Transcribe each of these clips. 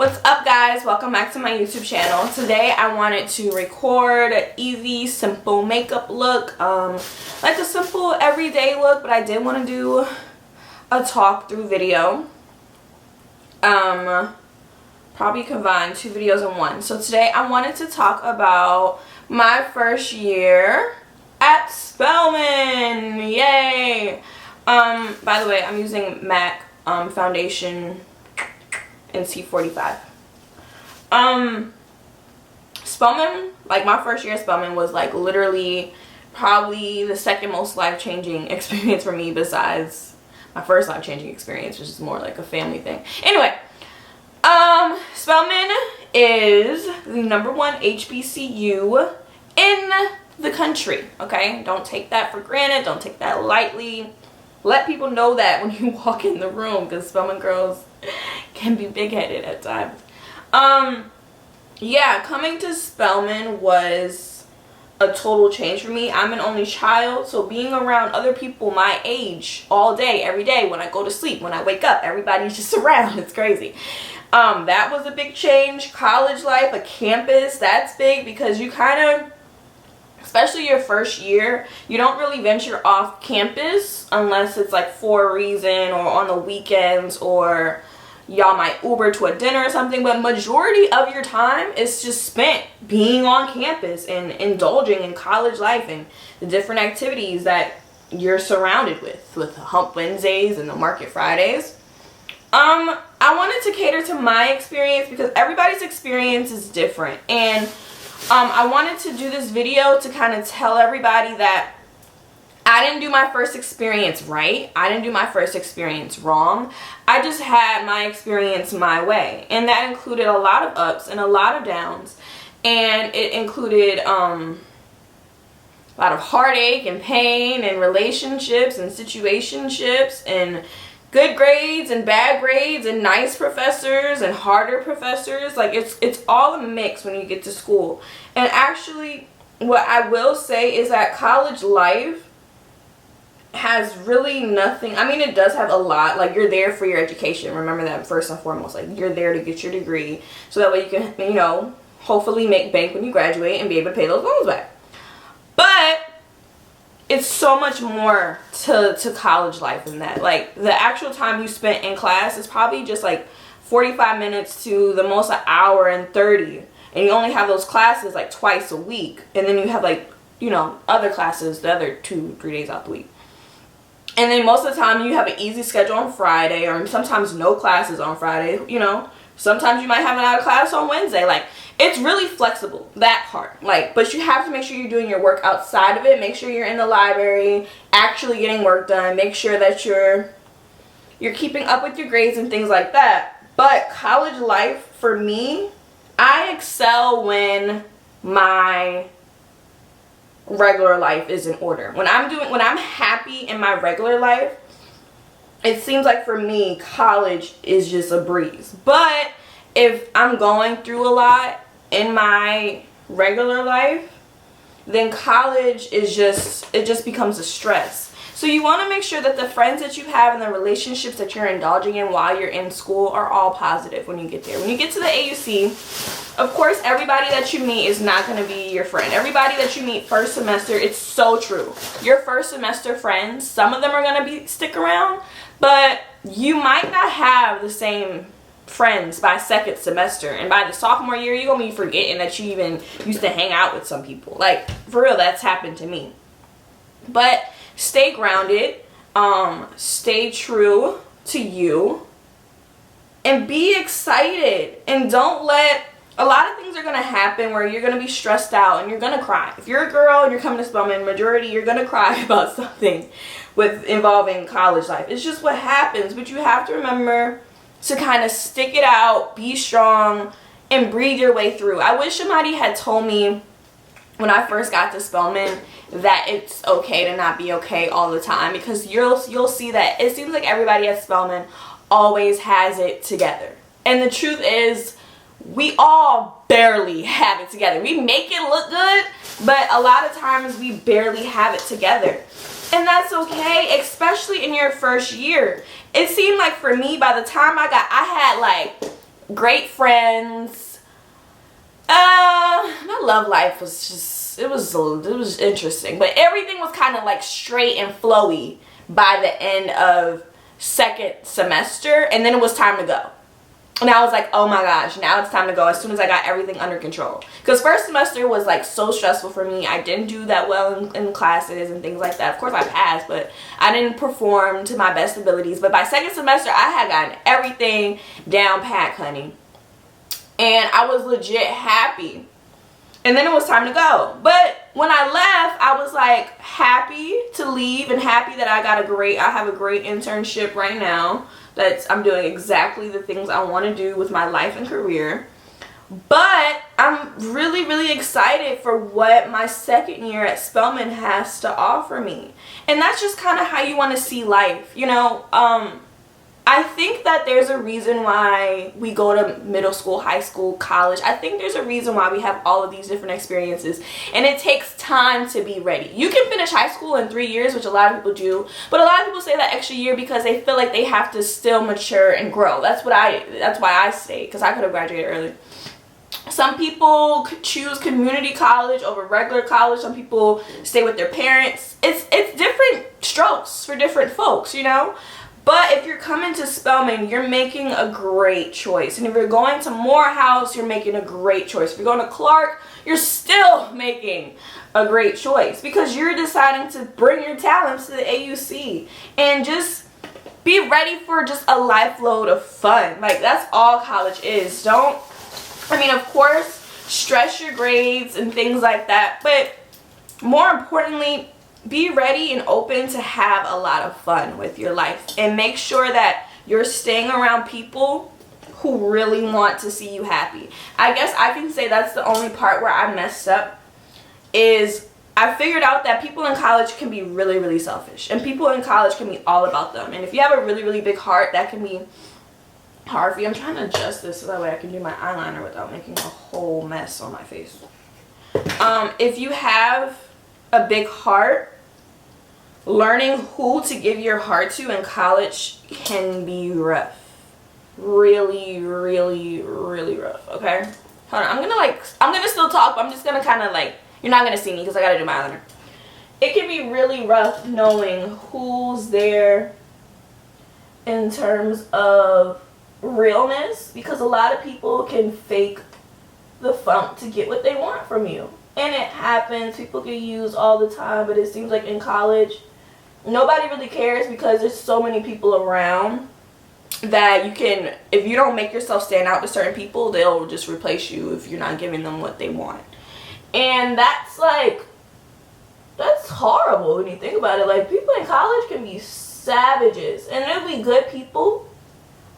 What's up, guys? Welcome back to my YouTube channel. Today I wanted to record an easy, simple makeup look, like a simple everyday look, but I did want to do a talk through video. Probably combine two videos in one. So today I wanted to talk about my first year at Spelman. Yay! By the way, I'm using MAC foundation in C45. Spelman, like my first year at Spelman was like literally probably the second most life-changing experience for me besides my first life-changing experience, which is more like a family thing. Anyway, Spelman is the #1 HBCU in the country, okay? Don't take that for granted. Don't take that lightly. Let people know that when you walk in the room, because Spelman girls can be big-headed at times. Yeah, coming to Spelman was a total change for me. I'm an only child, so being around other people my age all day, every day, when I go to sleep, when I wake up, everybody's just around. It's crazy. That was a big change. College life, a campus, that's big because you kind of, especially your first year, you don't really venture off campus unless it's like for a reason or on the weekends, or y'all might Uber to a dinner or something, but majority of your time is just spent being on campus and indulging in college life and the different activities that you're surrounded with the Hump Wednesdays and the Market Fridays. I wanted to cater to my experience because everybody's experience is different, and I wanted to do this video to kind of tell everybody that I didn't do my first experience right. I didn't do my first experience wrong. I just had my experience my way. And that included a lot of ups and a lot of downs. And it included a lot of heartache and pain and relationships and situationships and good grades and bad grades and nice professors and harder professors. Like it's all a mix when you get to school. And actually, what I will say is that college life has really nothing. I mean, it does have a lot. Like, you're there for your education. Remember that first and foremost. Like, you're there to get your degree so that way you can, you know, hopefully make bank when you graduate and be able to pay those loans back. But it's so much more to college life than that. Like, the actual time you spent in class is probably just like 45 minutes to the most an hour and 30. And you only have those classes like twice a week. And then you have like, you know, other classes the other 2-3 days out the week. And then most of the time you have an easy schedule on Friday, or sometimes no classes on Friday, you know. Sometimes you might have an out of class on Wednesday. Like, it's really flexible, that part. Like, but you have to make sure you're doing your work outside of it. Make sure you're in the library, actually getting work done. Make sure that you're keeping up with your grades and things like that. But college life, for me, I excel when my regular life is in order. When I'm happy in my regular life, it seems like for me college is just a breeze. But if I'm going through a lot in my regular life, then college is just becomes a stress. So you want to make sure that the friends that you have and the relationships that you're indulging in while you're in school are all positive when you get there. When you get to the AUC, of course, everybody that you meet is not going to be your friend. Everybody that you meet first semester, it's so true. Your first semester friends, some of them are going to stick around, but you might not have the same friends by second semester. And by the sophomore year, you're going to be forgetting that you even used to hang out with some people. Like, for real, that's happened to me. But stay grounded, stay true to you, and be excited. And don't let, a lot of things are going to happen where you're going to be stressed out and you're going to cry. If you're a girl and you're coming to Spelman, majority, you're going to cry about something involving college life. It's just what happens. But you have to remember to kind of stick it out, be strong, and breathe your way through. I wish somebody had told me when I first got to Spelman that it's okay to not be okay all the time, because you'll see that it seems like everybody at Spelman always has it together. And the truth is, we all barely have it together. We make it look good, but a lot of times we barely have it together. And that's okay, especially in your first year. It seemed like for me, by the time I had like great friends. My love life was just, it was interesting, but everything was kind of like straight and flowy by the end of second semester, and then it was time to go. And I was like, oh my gosh, now it's time to go as soon as I got everything under control. Because first semester was like so stressful for me. I didn't do that well in classes and things like that. Of course I passed, but I didn't perform to my best abilities. But by second semester, I had gotten everything down pat, honey. And I was legit happy. And then it was time to go. But when I left, I was like happy to leave and happy that I have a great internship right now. I'm doing exactly the things I want to do with my life and career. But I'm really, really excited for what my second year at Spelman has to offer me. And that's just kind of how you want to see life. You know, I think that there's a reason why we go to middle school, high school, college. I think there's a reason why we have all of these different experiences. And it takes time to be ready. You can finish high school in 3 years, which a lot of people do. But a lot of people say that extra year because they feel like they have to still mature and grow. That's why I stayed, because I could have graduated early. Some people choose community college over regular college. Some people stay with their parents. It's different strokes for different folks, you know. But if you're coming to Spelman, you're making a great choice. And if you're going to Morehouse, you're making a great choice. If you're going to Clark, you're still making a great choice. Because you're deciding to bring your talents to the AUC. And just be ready for just a life load of fun. Like, that's all college is. Of course, stress your grades and things like that. But more importantly, be ready and open to have a lot of fun with your life, and make sure that you're staying around people who really want to see you happy. I guess I can say that's the only part where I messed up, is I figured out that people in college can be really, really selfish, and people in college can be all about them. And if you have a really, really big heart, that can be hard for you. I'm trying to adjust this so that way I can do my eyeliner without making a whole mess on my face. If you have a big heart, learning who to give your heart to in college can be rough. Really, really, really rough. Okay? Hold on. I'm gonna still talk, but I'm just gonna kind of like, you're not gonna see me because I gotta do my eyeliner. It can be really rough knowing who's there in terms of realness, because a lot of people can fake the funk to get what they want from you. And it happens. People get used all the time, but it seems like in college, nobody really cares because there's so many people around that if you don't make yourself stand out to certain people, they'll just replace you if you're not giving them what they want. And that's horrible when you think about it. Like, people in college can be savages, and they'll be good people.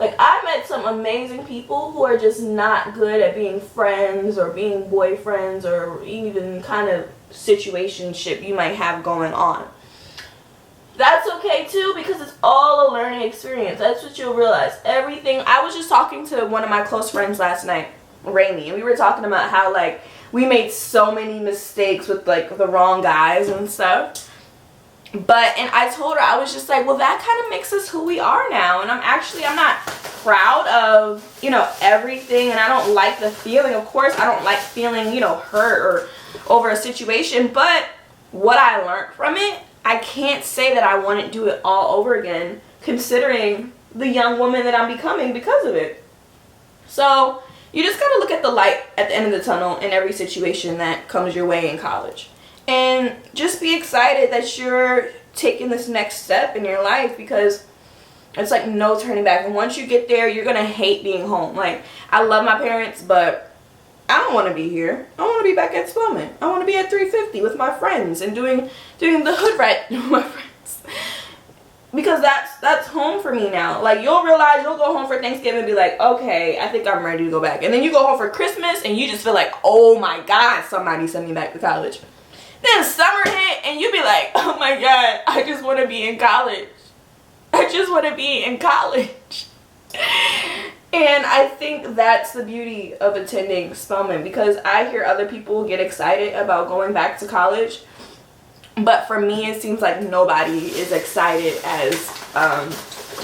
Like, I met some amazing people who are just not good at being friends or being boyfriends or even kind of situationship you might have going on. That's okay too, because it's all a learning experience. That's what you'll realize. Everything. I was just talking to one of my close friends last night, Rainy, and we were talking about how, like, we made so many mistakes with, like, the wrong guys and stuff. And I told her, I was just like, well, that kind of makes us who we are now. And I'm not proud of, everything. And I don't like the feeling. Of course, I don't like feeling, hurt or over a situation. But what I learned from it, I can't say that I wouldn't do it all over again, considering the young woman that I'm becoming because of it. So you just got to look at the light at the end of the tunnel in every situation that comes your way in college. And just be excited that you're taking this next step in your life, because it's like no turning back. And once you get there, you're going to hate being home. Like, I love my parents, but I don't want to be here. I want to be back at Spelman. I want to be at 350 with my friends and doing the hood rat with my friends. Because that's home for me now. Like, you'll realize you'll go home for Thanksgiving and be like, okay, I think I'm ready to go back. And then you go home for Christmas and you just feel like, oh my God, somebody sent me back to college. Then summer hit and you be like, oh my God, I just want to be in college. I just want to be in college. And I think that's the beauty of attending Spelman, because I hear other people get excited about going back to college. But for me, it seems like nobody is excited as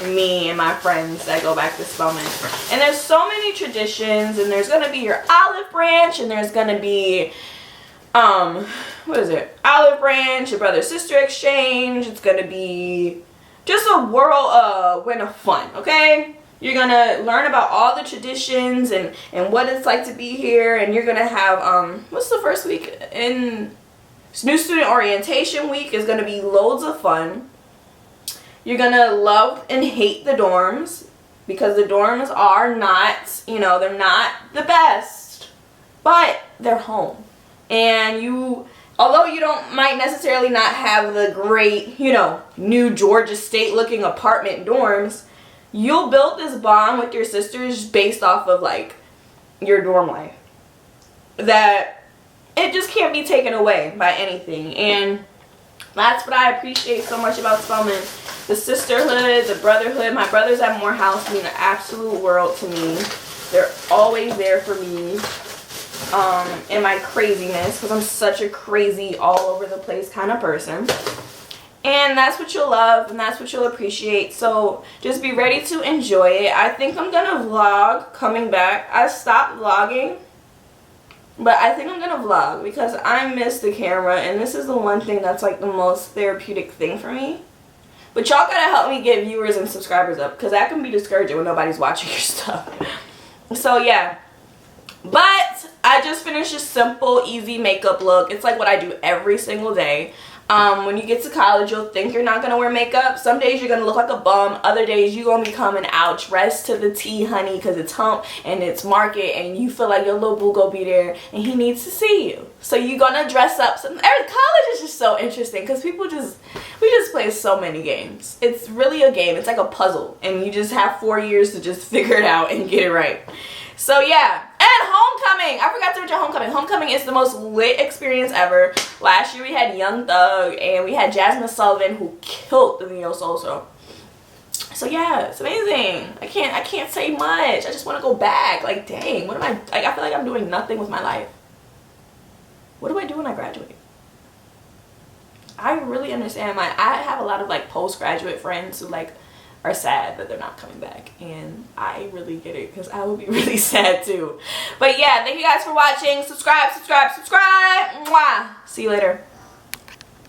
me and my friends that go back to Spelman. And there's so many traditions, and there's gonna be your olive branch, and there's gonna be what is it? Olive branch, your brother sister exchange. It's gonna be just a whirlwind of fun, okay? You're gonna learn about all the traditions and what it's like to be here, and you're gonna have what's the first week in new student orientation week is gonna be loads of fun. You're gonna love and hate the dorms because the dorms are not, you know, they're not the best, but they're home. And you, although you might necessarily not have the great, you know, new Georgia State looking apartment dorms, you'll build this bond with your sisters based off of like your dorm life that it just can't be taken away by anything. And that's what I appreciate so much about Spelman. The sisterhood, the brotherhood. My brothers at Morehouse mean the absolute world to me. They're always there for me in my craziness, because I'm such a crazy all over the place kind of person. And that's what you'll love, and that's what you'll appreciate. So just be ready to enjoy it. I think I'm gonna vlog coming back. I stopped vlogging, but I think I'm gonna vlog because I miss the camera, and this is the one thing that's like the most therapeutic thing for me. But y'all gotta help me get viewers and subscribers up, because that can be discouraging when nobody's watching your stuff. So yeah. But I just finished a simple, easy makeup look. It's like what I do every single day. When you get to college, you'll think you're not going to wear makeup. Some days you're going to look like a bum. Other days you're going to be coming out dressed to the T, honey, because it's hump and it's market and you feel like your little boo go be there and he needs to see you. So you're going to dress up. College is just so interesting because we just play so many games. It's really a game. It's like a puzzle, and you just have 4 years to just figure it out and get it right. So yeah. And homecoming! I forgot to mention homecoming. Homecoming is the most lit experience ever. Last year we had Young Thug and we had Jasmine Sullivan, who killed the Neo Soul Show. So yeah, it's amazing. I can't say much. I just want to go back. Like, dang, what am I? Like, I feel like I'm doing nothing with my life. What do I do when I graduate? I really understand. I have a lot of like postgraduate friends who like are sad that they're not coming back, and I really get it because I would be really sad too. But yeah, thank you guys for watching. Subscribe. Mwah. See you later.